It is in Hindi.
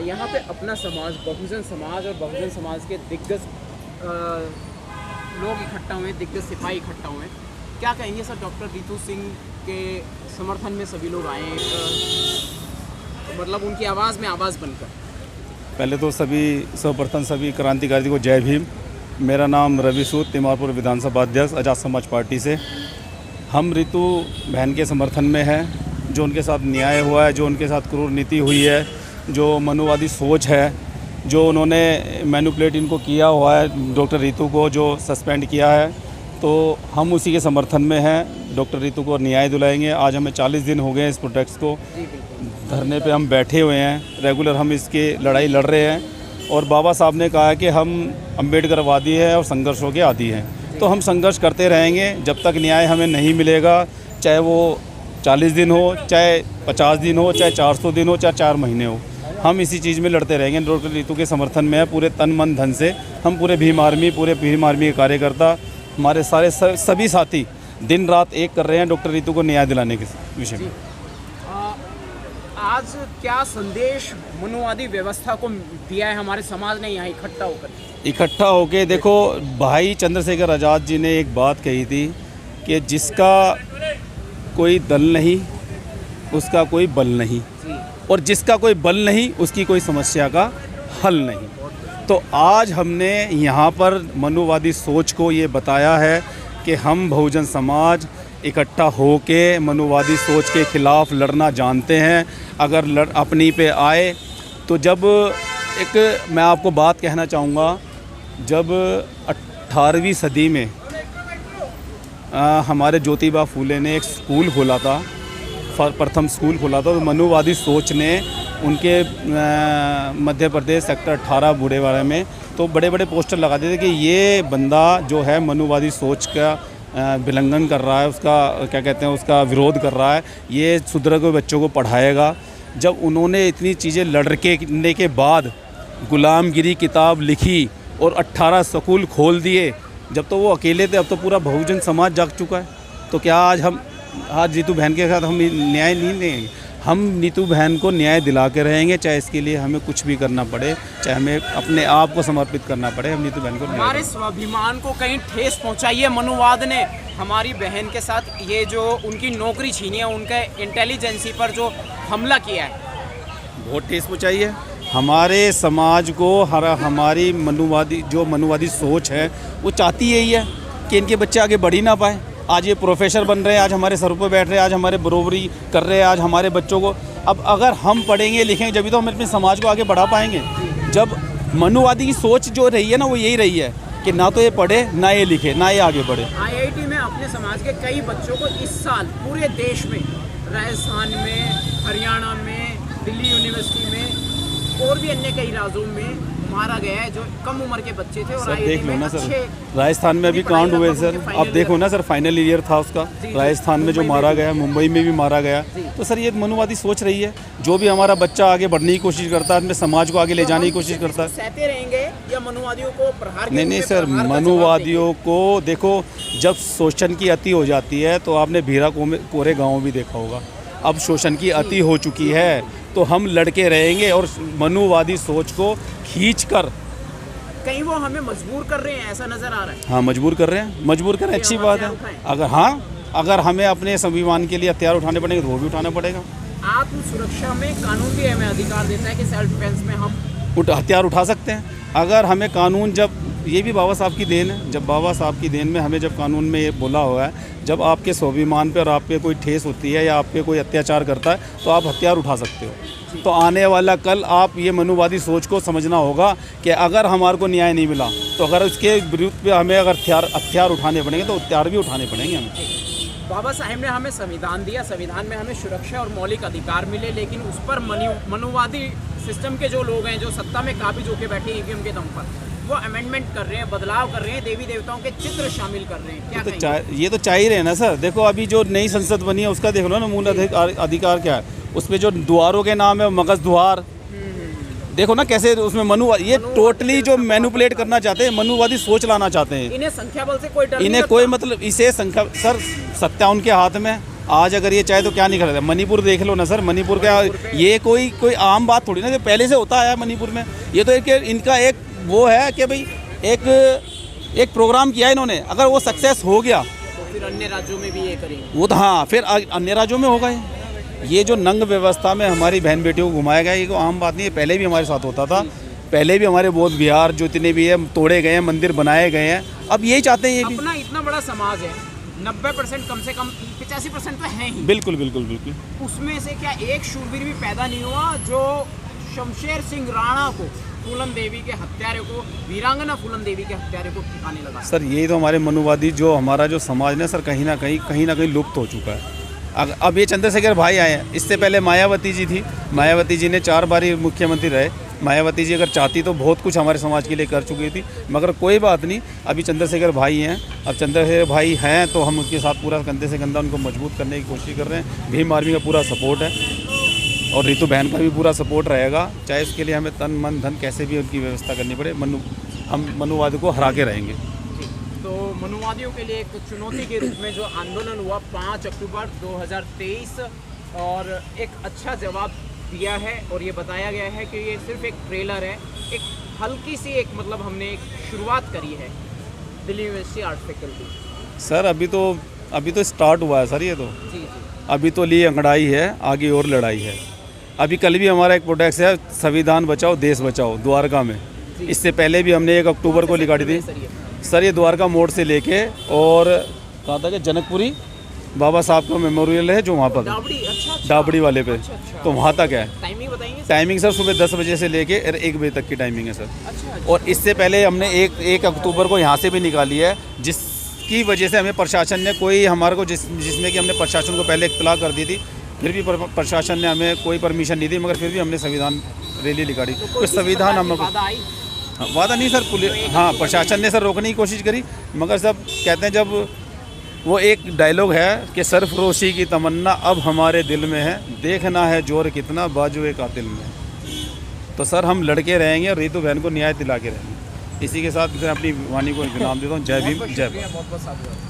यहाँ पे अपना समाज, बहुजन समाज और बहुजन समाज के दिग्गज लोग इकट्ठा हुए, दिग्गज सिपाही इकट्ठा हुए, क्या कहेंगे सर? डॉक्टर रितु सिंह के समर्थन में सभी लोग आए, मतलब उनकी आवाज़ में आवाज़ बनकर। पहले तो सर्वप्रथम सभी क्रांतिकारी को जय भीम। मेरा नाम रवि सूद, तिमारपुर विधानसभा अध्यक्ष आज़ाद समाज पार्टी से। हम रितु बहन के समर्थन में हैं। जो उनके साथ न्याय हुआ है, जो उनके साथ क्रूर नीति हुई है, जो मनुवादी सोच है, जो उन्होंने मैनिपुलेट इनको किया हुआ है डॉक्टर रितु को, जो सस्पेंड किया है, तो हम उसी के समर्थन में हैं। डॉक्टर रितु को न्याय दिलाएंगे। आज हमें 40 दिन हो गए इस प्रोटेस्ट को, धरने पे हम बैठे हुए हैं। रेगुलर हम इसकी लड़ाई लड़ रहे हैं और बाबा साहब ने कहा कि हम अम्बेडकरवादी हैं और संघर्षों के आदी हैं, तो हम संघर्ष करते रहेंगे जब तक न्याय हमें नहीं मिलेगा। चाहे वो 40 दिन हो, चाहे 50 दिन हो, चाहे 400 दिन हो, चाहे 4 महीने हो, हम इसी चीज़ में लड़ते रहेंगे। डॉक्टर रितु के समर्थन में है पूरे तन मन धन से। हम पूरे भीम आर्मी के कार्यकर्ता, हमारे सारे सभी साथी दिन रात एक कर रहे हैं डॉक्टर रितु को न्याय दिलाने के विषय में। आज क्या संदेश मनुवादी व्यवस्था को दिया है हमारे समाज ने यहाँ इकट्ठा होकर? देखो, भाई चंद्रशेखर आज़ाद जी ने एक बात कही थी कि जिसका कोई दल नहीं उसका कोई बल नहीं, और जिसका कोई बल नहीं उसकी कोई समस्या का हल नहीं। तो आज हमने यहाँ पर मनुवादी सोच को ये बताया है कि हम बहुजन समाज इकट्ठा होके मनुवादी सोच के ख़िलाफ़ लड़ना जानते हैं। अगर अपनी पे आए तो जब मैं आपको बात कहना चाहूँगा, जब 18वीं सदी में हमारे ज्योतिबा फूले ने एक स्कूल खोला था, प्रथम स्कूल खोला था, तो मनुवादी सोच ने उनके मध्य प्रदेश सेक्टर 18 बूढ़ेवाड़ा में तो बड़े बड़े पोस्टर लगा दिए थे कि ये बंदा जो है मनुवादी सोच का विलंघन कर रहा है, उसका क्या कहते हैं, उसका विरोध कर रहा है, ये सुधरे हुए बच्चों को पढ़ाएगा। जब उन्होंने इतनी चीज़ें लड़ने के बाद गुलामगिरी किताब लिखी और 18 स्कूल खोल दिए, जब तो वो अकेले थे, अब तो पूरा बहुजन समाज जाग चुका है। तो क्या आज नीतू बहन के साथ हम न्याय नहीं लेंगे? हम नीतू बहन को न्याय दिला के रहेंगे, चाहे इसके लिए हमें कुछ भी करना पड़े, चाहे हमें अपने आप को समर्पित करना पड़े। हम नीतू बहन को हमारे स्वाभिमान को कहीं ठेस पहुंचाई है मनुवाद ने हमारी बहन के साथ। ये जो उनकी नौकरी छीनी है, उनके इंटेलिजेंसी पर जो हमला किया है, बहुत ठेस पहुंचाई है हमारे समाज को। हमारी मनुवादी सोच है वो चाहती यही है कि इनके बच्चे आगे बढ़ ही ना पाए। आज ये प्रोफेसर बन रहे हैं, आज हमारे सर पर बैठ रहे हैं, आज हमारे बरोबरी कर रहे हैं, आज हमारे बच्चों को। अब अगर हम पढ़ेंगे लिखेंगे जब तो हम अपने समाज को आगे बढ़ा पाएंगे। जब मनुवादी की सोच जो रही है ना, वो यही रही है कि ना तो ये पढ़े, ना ये लिखे, ना ये आगे बढ़े। IIT में अपने समाज के कई बच्चों को इस साल पूरे देश में, राजस्थान में, हरियाणा में, दिल्ली यूनिवर्सिटी में और भी अन्य कई राज्यों में मारा गया है, जो कम उम्र के बच्चे थे। और सर देख लो ना सर, राजस्थान में अभी कांड हुए सर, अब देखो ना सर, फाइनल ईयर था उसका, राजस्थान में जो मारा गया, मुंबई में भी मारा गया। तो सर ये मनुवादी सोच रही है। जो भी हमारा बच्चा आगे बढ़ने की कोशिश करता है, अपने समाज को आगे ले जाने की कोशिश करता है, सहते रहेंगे या मनुवादियों को प्रहार? नहीं सर, मनुवादियों को देखो, जब शोषण की अति हो जाती है तो आपने भीरा कोरे गाँव भी देखा होगा। अब शोषण की अति हो चुकी है, तो हम लड़के रहेंगे और मनुवादी सोच को खींचकर। कहीं वो हमें मजबूर कर रहे हैं, ऐसा नजर आ रहा है। हाँ, मजबूर कर रहे हैं, अच्छी बात है। अगर हमें अपने स्वाभिमान के लिए हथियार उठाने पड़ेंगे तो वो भी उठाना पड़ेगा। आत्म सुरक्षा में कानून भी हमें अधिकार देता है कि सेल्फ डिफेंस में हम हथियार उठा सकते हैं। अगर हमें कानून, जब ये भी बाबा साहब की देन है, जब बाबा साहब की देन में हमें जब कानून में ये बोला हुआ है, जब आपके स्वाभिमान पे और आप पे कोई ठेस होती है या आप पे कोई अत्याचार करता है तो आप हथियार उठा सकते हो। तो आने वाला कल आप ये मनुवादी सोच को समझना होगा कि अगर हमारे को न्याय नहीं मिला तो अगर उसके विरुद्ध पे हमें अगर हथियार उठाने पड़ेंगे तो हथियार भी उठाने पड़ेंगे हमें। बाबा साहेब ने हमें संविधान दिया, संविधान में हमें सुरक्षा और मौलिक अधिकार मिले, लेकिन उस पर मनुवादी सिस्टम के जो लोग हैं, जो सत्ता में काबिज होकर बैठे ईवीएम के दम पर, वो अमेंडमेंट कर रहे हैं, बदलाव कर रहे हैं, देवी देवताओं के चित्र शामिल कर रहे हैं। क्या ये तो चाह ही रहे ना सर। देखो अभी जो नई संसद बनी है उसका देख लो ना, मूल अधिकार क्या है, उसमें जो द्वारों के नाम है मगध द्वार, देखो ना कैसे उसमें ये टोटली जो मैनिपुलेट करना चाहते हैं, मनुवादी सोच लाना चाहते हैं। इन्हें संख्या बल से कोई डर इन्हें कोई मतलब, इसे संख्या, सर सत्ता उनके हाथ में, आज अगर ये चाहे तो क्या नहीं कर सकता। मणिपुर देख लो ना सर, मणिपुर का ये कोई आम बात थोड़ी ना, ये पहले से होता आया मणिपुर में। ये तो एक इनका एक वो है कि भाई एक प्रोग्राम किया इन्होंने, अगर वो सक्सेस हो गया तो फिर अन्य राज्यों में भी ये करेंगे। वो तो हाँ, फिर अन्य राज्यों में होगा। ये जो नंग व्यवस्था में हमारी बहन बेटियों को घुमाया गया, ये कोई आम बात नहीं है, पहले भी हमारे साथ होता था। पहले भी हमारे बौद्ध विहार जो इतने भी है तोड़े गए हैं, मंदिर बनाए गए हैं, अब यही चाहते हैं ये भी। अपना इतना बड़ा समाज है, 90% कम से कम 85% तो है ही। बिल्कुल बिल्कुल बिल्कुल। उसमें से क्या एक शूरवीर भी पैदा नहीं हुआ जो शमशेर सिंह राणा को, फूलन देवी के हत्यारे को, वीरांगना फूलन देवी के हत्यारे को ठिकाने लगा? सर यही तो हमारे मनुवादी जो हमारा जो समाज है सर, कहीं ना कहीं लुप्त हो चुका है। अब ये चंद्रशेखर भाई आए हैं, इससे पहले मायावती जी थी। मायावती जी ने 4 बार मुख्यमंत्री रहे। मायावती जी अगर चाहती तो बहुत कुछ हमारे समाज के लिए कर चुकी थी, मगर कोई बात नहीं, अभी चंद्रशेखर भाई हैं। अब चंद्रशेखर भाई हैं तो हम उसके साथ पूरा कंधे से कंधा उनको मजबूत करने की कोशिश कर रहे हैं। भीम आर्मी का पूरा सपोर्ट है और रितु बहन का भी पूरा सपोर्ट रहेगा, चाहे उसके लिए हमें तन मन धन कैसे भी उनकी व्यवस्था करनी पड़े। हम मनुवाद को हरा के रहेंगे। तो मनुवादियों के लिए एक चुनौती के रूप में जो आंदोलन हुआ 5 अक्टूबर 2023, और एक अच्छा जवाब दिया है, और ये बताया गया है कि ये सिर्फ एक ट्रेलर है, एक हल्की सी एक मतलब हमने एक शुरुआत करी है Delhi university art faculty. Sir अभी तो स्टार्ट हुआ है सर, ये तो जी जी। अभी तो ली अंगड़ाई है, आगे और लड़ाई है। अभी कल भी हमारा एक प्रोटेक्ट है, संविधान बचाओ देश बचाओ, द्वारका में। इससे पहले भी हमने 1 अक्टूबर को निकाली थी सर, ये द्वारका मोड़ से लेके और कहा था कि जनकपुरी बाबा साहब का मेमोरियल है जो वहाँ पर डाबड़ी वाले पे, तो वहाँ तक है। टाइमिंग बताएंगे? टाइमिंग सर सुबह 10 बजे से लेके 1 बजे तक की टाइमिंग है सर। और इससे पहले हमने 1 अक्टूबर को यहाँ से भी निकाली है, जिसकी वजह से हमें प्रशासन ने कोई हमारे को जिसमें कि हमने प्रशासन को पहले इत्तला कर दी थी, फिर भी प्रशासन ने हमें कोई परमिशन नहीं दी, मगर फिर भी हमने संविधान रैली निकाली। तो संविधान हमको वादा नहीं सर, पुलिस हाँ प्रशासन ने सर रोकने की कोशिश करी, मगर सब कहते हैं, जब वो एक डायलॉग है कि सरफरोशी की तमन्ना अब हमारे दिल में है, देखना है जोर कितना बाजुए कातिल में। तो सर हम लड़के रहेंगे और रितु बहन को न्याय दिला के रहेंगे। इसी के साथ मैं अपनी वाणी को विराम देता हूँ। जय भीम, जय भारत।